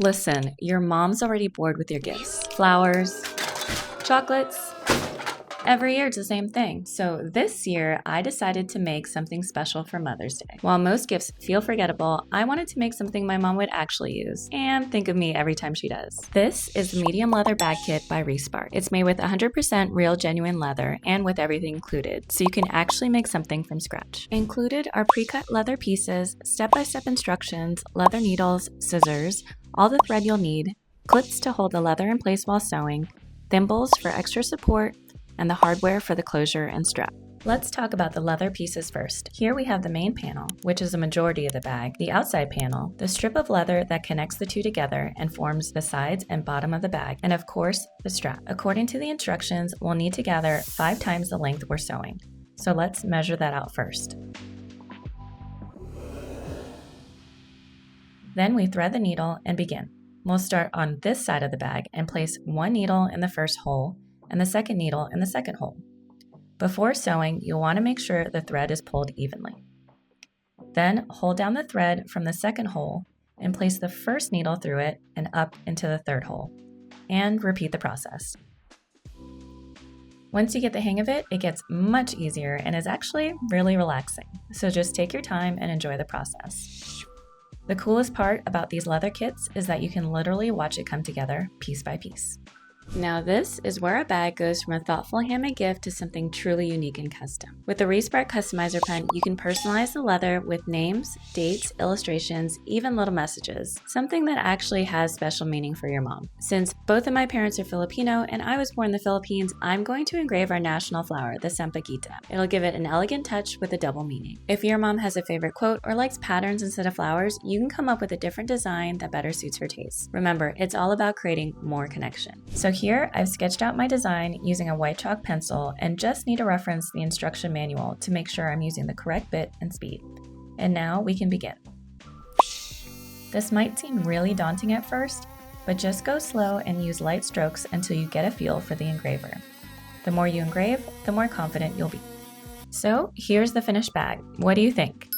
Listen, your mom's already bored with your gifts. Flowers, chocolates. Every year it's the same thing. So this year, I decided to make something special for Mother's Day. While most gifts feel forgettable, I wanted to make something my mom would actually use and think of me every time she does. This is the medium leather bag kit by Resparked. It's made with 100% real genuine leather and with everything included, so you can actually make something from scratch. Included are pre-cut leather pieces, step-by-step instructions, leather needles, scissors, all the thread you'll need, clips to hold the leather in place while sewing, thimbles for extra support, and the hardware for the closure and strap. Let's talk about the leather pieces first. Here we have the main panel, which is the majority of the bag, the outside panel, the strip of leather that connects the two together and forms the sides and bottom of the bag, and of course, the strap. According to the instructions, we'll need to gather 5 times the length we're sewing. So let's measure that out first. Then we thread the needle and begin. We'll start on this side of the bag and place 1 needle in the first hole and the second needle in the second hole. Before sewing, you'll want to make sure the thread is pulled evenly. Then hold down the thread from the second hole and place the first needle through it and up into the third hole, and repeat the process. Once you get the hang of it, it gets much easier and is actually really relaxing. So just take your time and enjoy the process. The coolest part about these leather kits is that you can literally watch it come together piece by piece. Now this is where a bag goes from a thoughtful handmade gift to something truly unique and custom. With the Resparked Customizer Pen, you can personalize the leather with names, dates, illustrations, even little messages, something that actually has special meaning for your mom. Since both of my parents are Filipino and I was born in the Philippines, I'm going to engrave our national flower, the sampaguita. It'll give it an elegant touch with a double meaning. If your mom has a favorite quote or likes patterns instead of flowers, you can come up with a different design that better suits her taste. Remember, it's all about creating more connection. So here, I've sketched out my design using a white chalk pencil and just need to reference the instruction manual to make sure I'm using the correct bit and speed. And now we can begin. This might seem really daunting at first, but just go slow and use light strokes until you get a feel for the engraver. The more you engrave, the more confident you'll be. So here's the finished bag. What do you think?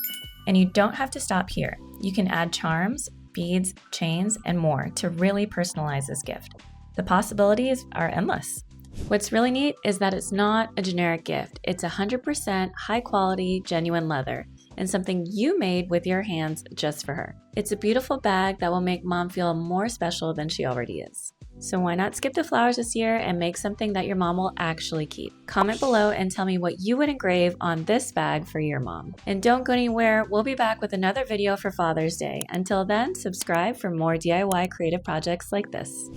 And you don't have to stop here. You can add charms, beads, chains, and more to really personalize this gift. The possibilities are endless. What's really neat is that it's not a generic gift. It's 100% high quality, genuine leather, and something you made with your hands just for her. It's a beautiful bag that will make mom feel more special than she already is. So why not skip the flowers this year and make something that your mom will actually keep? Comment below and tell me what you would engrave on this bag for your mom. And don't go anywhere, we'll be back with another video for Father's Day. Until then, subscribe for more DIY creative projects like this.